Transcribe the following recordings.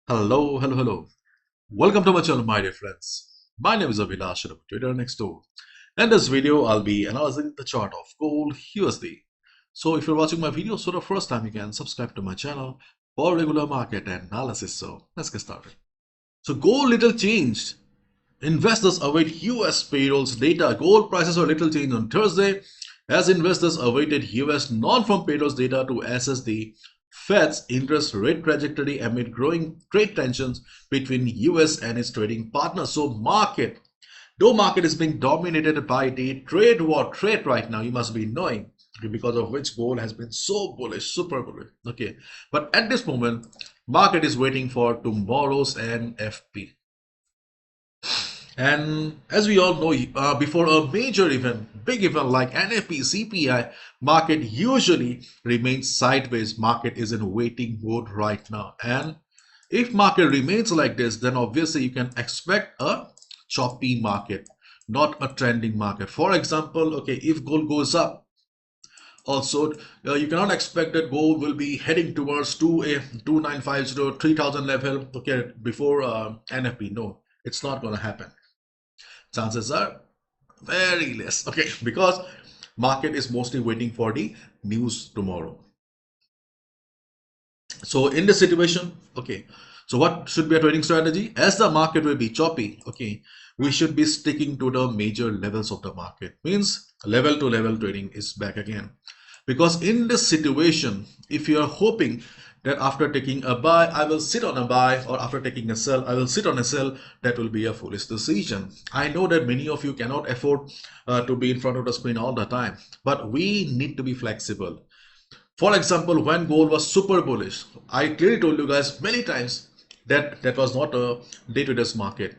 Hello. Welcome to my channel, my dear friends. My name is Abhilash and I'm a trader next door. In this video, I'll be analyzing the chart of gold USD. So if you're watching my videos for the first time, you can subscribe to my channel for regular market analysis. So let's get started. So gold little changed. Investors await US payrolls data. Gold prices were little changed on Thursday as investors awaited US non-farm payrolls data to assess the Fed's interest rate trajectory amid growing trade tensions between US and its trading partners. So though market is being dominated by the trade war trade right now, you must be knowing, okay, because of which gold has been so bullish, super bullish. Okay, but at this moment, market is waiting for tomorrow's NFP. And as we all know, before a major event, big event like NFP, CPI, market usually remains sideways. Market is in waiting mode right now. And if market remains like this, then obviously you can expect a choppy market, not a trending market. For example, okay, if gold goes up, also you cannot expect that gold will be heading towards 2950 3000 level, okay, before NFP. No, it's not going to happen. Chances are very less, okay, because market is mostly waiting for the news tomorrow. So in this situation, okay, so what should be a trading strategy? As the market will be choppy, okay, we should be sticking to the major levels of the market. Means level to level trading is back again. Because in this situation, if you are hoping that after taking a buy, I will sit on a buy, or after taking a sell, I will sit on a sell, that will be a foolish decision. I know that many of you cannot afford to be in front of the screen all the time, but we need to be flexible. For example, when gold was super bullish, I clearly told you guys many times that that was not a day-to-day market.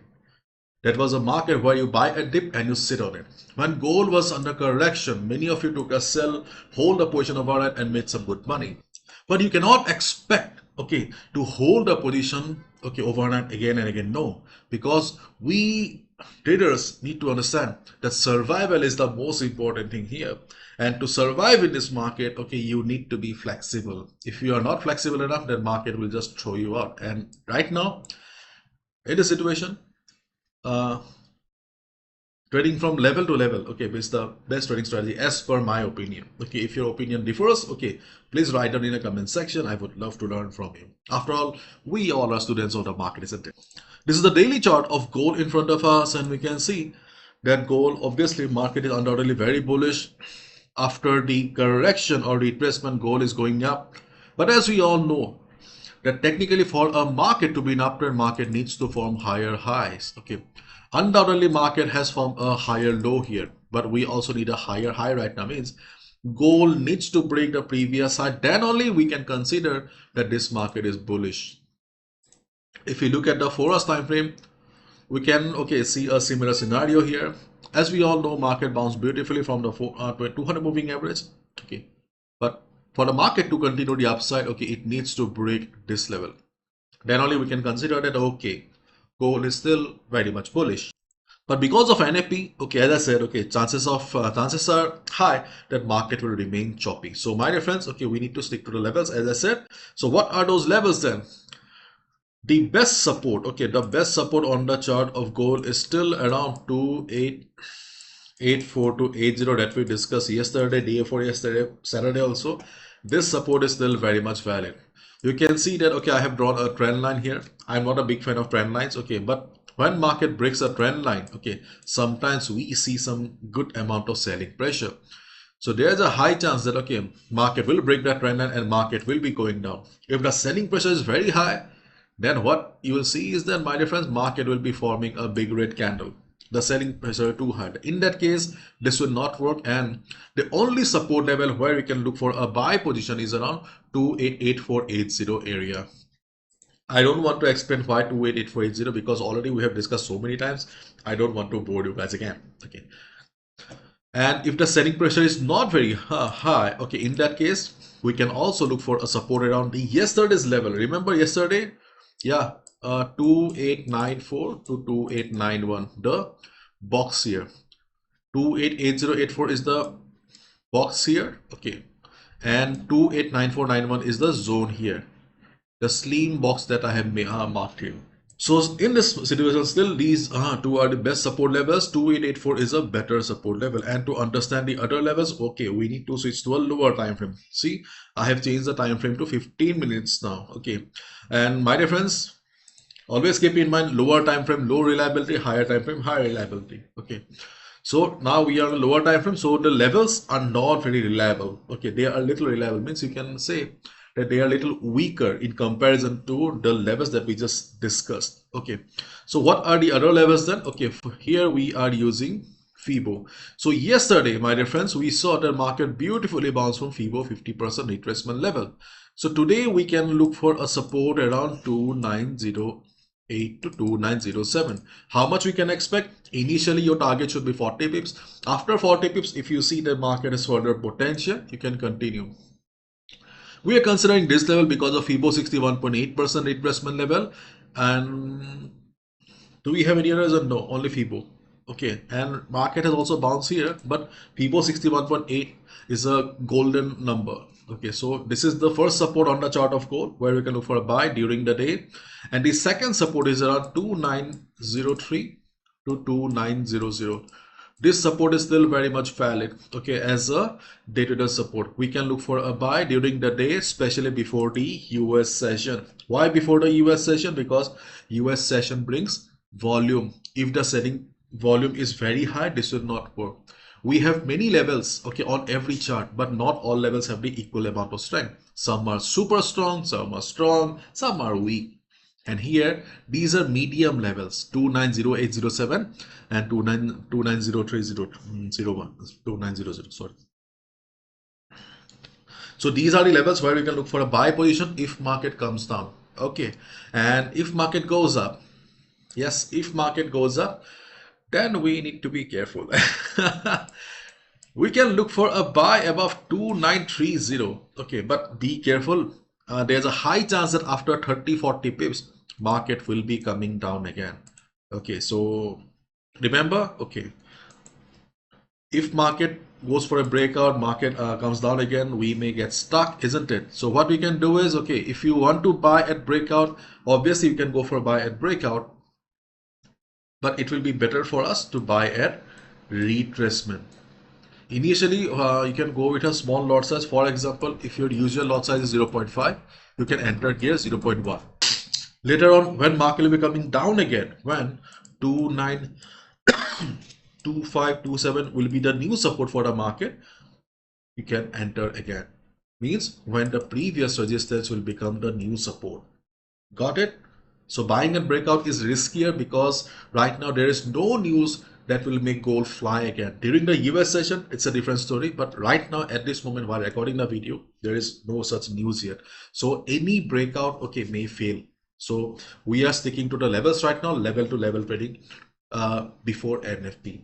That was a market where you buy a dip and you sit on it. When gold was under correction, many of you took a sell, hold a position over it and made some good money. But you cannot expect, okay, to hold a position, okay, overnight again and again. No, because we traders need to understand that survival is the most important thing here. And to survive in this market, okay, you need to be flexible. If you are not flexible enough, then market will just throw you out. And right now, in this situation, uh, trading from level to level, okay, is the best trading strategy as per my opinion. Okay, if your opinion differs, okay, please write down in the comment section. I would love to learn from you. After all, we all are students of the market, isn't it? This is the daily chart of gold in front of us, and we can see that gold, obviously market is undoubtedly very bullish. After the correction or retracement, gold is going up, but as we all know that technically for a market to be an uptrend, market needs to form higher highs. Okay, undoubtedly market has formed a higher low here, but we also need a higher high right now. Means gold needs to break the previous high, then only we can consider that this market is bullish. If we look at the Forex time frame, we can, okay, see a similar scenario here. As we all know, market bounced beautifully from the 200 moving average. Okay, but for the market to continue the upside, okay, it needs to break this level. Then only we can consider that, okay, gold is still very much bullish. But because of NFP, okay, as I said, okay, chances are high that market will remain choppy. So my dear friends, okay, we need to stick to the levels as I said. So what are those levels then? The best support, okay, the best support on the chart of gold is still around 2884 to 80 that we discussed yesterday, day before yesterday, Saturday also. This support is still very much valid. You can see that, okay, I have drawn a trend line here. I'm not a big fan of trend lines, okay, but when market breaks a trend line, okay, sometimes we see some good amount of selling pressure. So there's a high chance that, okay, market will break that trend line and market will be going down. If the selling pressure is very high, then what you will see is that, my dear friends, market will be forming a big red candle. The selling pressure too high. In that case, this will not work, and the only support level where we can look for a buy position is around 288480 area. I don't want to explain why 288480 because already we have discussed so many times. I don't want to bore you guys again. Okay. And if the selling pressure is not very high, okay, in that case, we can also look for a support around the yesterday's level. Remember yesterday? Yeah, 2894 to 2891, the box here. 288084 is the box here, okay, and 289491 is the zone here. the slim box that I have marked here. So in this situation, still these two are the best support levels. 2884 is a better support level. And to understand the other levels, okay, we need to switch to a lower time frame. See, I have changed the time frame to 15 minutes now. Okay, and my dear friends, always keep in mind lower time frame, low reliability, higher time frame, high reliability. Okay, so now we are on a lower time frame, so the levels are not very reliable. Okay, they are a little reliable, means you can say that they are a little weaker in comparison to the levels that we just discussed. Okay, so what are the other levels then? Okay, here we are using FIBO. So yesterday, my dear friends, we saw the market beautifully bounce from FIBO 50% retracement level. So today we can look for a support around 2908 to 2907. How much we can expect? Initially your target should be 40 pips. After 40 pips, if you see the market has further potential, you can continue. We are considering this level because of FIBO 61.8% retracement level. And do we have any others? No, only FIBO. Okay, and market has also bounced here, but FIBO 61.8 is a golden number. Okay, so this is the first support on the chart of gold where we can look for a buy during the day, and the second support is around 2903 to 2900. This support is still very much valid, okay, as a day-to-day support. We can look for a buy during the day, especially before the US session. Why before the US session? Because US session brings volume. If the selling volume is very high, this will not work. We have many levels, okay, on every chart, but not all levels have the equal amount of strength. Some are super strong, some are weak. And here these are medium levels, 290807 and 290301. Sorry. So these are the levels where we can look for a buy position if market comes down. Okay, and if market goes up, yes, if market goes up, then we need to be careful. We can look for a buy above 2930. Okay, but be careful. There's a high chance that after 30-40 pips, market will be coming down again. Okay, so remember, okay, if market goes for a breakout, market comes down again, we may get stuck, isn't it? So what we can do is, okay, if you want to buy at breakout, obviously you can go for a buy at breakout, but it will be better for us to buy at retracement. Initially, you can go with a small lot size. For example, if your usual lot size is 0.5, you can enter here 0.1. Later on, when market will be coming down again, when 292527 will be the new support for the market, you can enter again. Means when the previous resistance will become the new support. Got it? So buying and breakout is riskier because right now there is no news that will make gold fly again. During the US session, it's a different story. But right now, at this moment, while recording the video, there is no such news yet. So any breakout, okay, may fail. So we are sticking to the levels right now, level to level trading before NFP.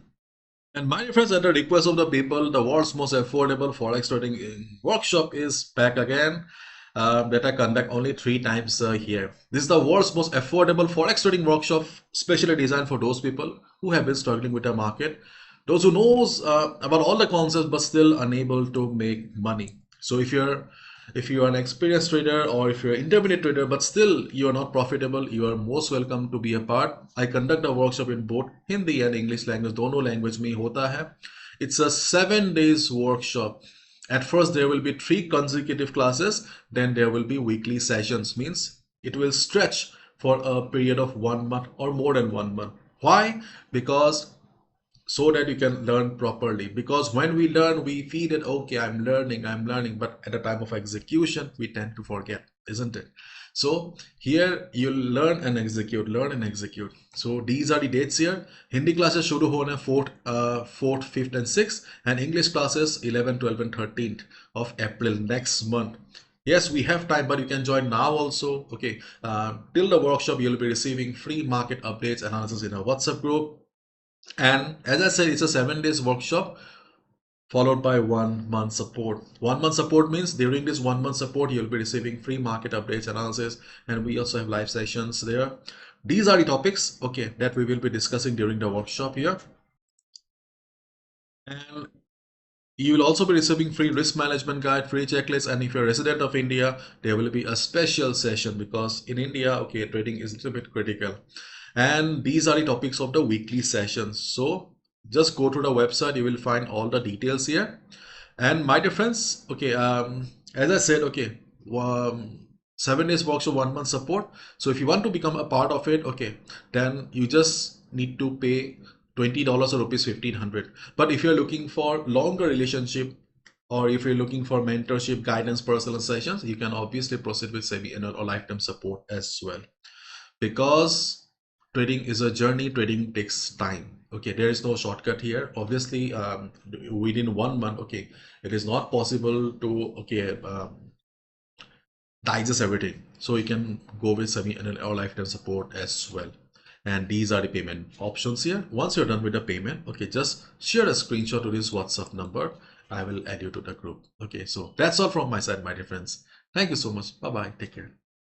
And my friends, at the request of the people, the world's most affordable Forex trading workshop is back again. That I conduct only 3 times a year. This is the world's most affordable Forex trading workshop, specially designed for those people who have been struggling with the market, those who knows about all the concepts but still unable to make money. So if you are an experienced trader or if you're an intermediate trader but still you are not profitable, you are most welcome to be a part. I conduct a workshop in both Hindi and English language. दोनों language में होता है. It's a 7 days workshop. At first there will be 3 consecutive classes, then there will be weekly sessions, means it will stretch for a period of 1 month or more than 1 month. Why? Because so that you can learn properly, because when we learn we feel that okay, I'm learning, but at the time of execution we tend to forget, isn't it? So here you'll learn and execute. So these are the dates here. Hindi classes shuru hone 4th 5th and 6th, and English classes 11 12 and 13th of April next month. Yes, we have time, but you can join now also. Okay, till the workshop you'll be receiving free market updates analysis in our WhatsApp group. And as I said, it's a 7 days workshop followed by 1 month support. 1 month support means during this 1 month support, you'll be receiving free market updates, analysis, and we also have live sessions there. These are the topics, okay, that we will be discussing during the workshop here. And You will also be receiving free risk management guide, free checklist, and if you're a resident of India, there will be a special session because in India, okay, trading is a little bit critical. And these are the topics of the weekly sessions. So just go to the website, you will find all the details here. And my dear friends, okay, as I said, okay, 7 days workshop, 1 month support. So if you want to become a part of it, okay, then you just need to pay $20 or rupees 1500. But if you're looking for longer relationship, or if you're looking for mentorship, guidance, personal sessions, you can obviously proceed with semi-annual or lifetime support as well. Because trading is a journey, trading takes time. Okay, there is no shortcut here. Obviously, within 1 month, okay, it is not possible to digest everything. So you can go with semi-annual or lifetime support as well. And these are the payment options here. Once you're done with the payment, okay, just share a screenshot to this WhatsApp number. I will add you to the group. Okay, so that's all from my side, my dear friends. Thank you so much. Bye bye. Take care.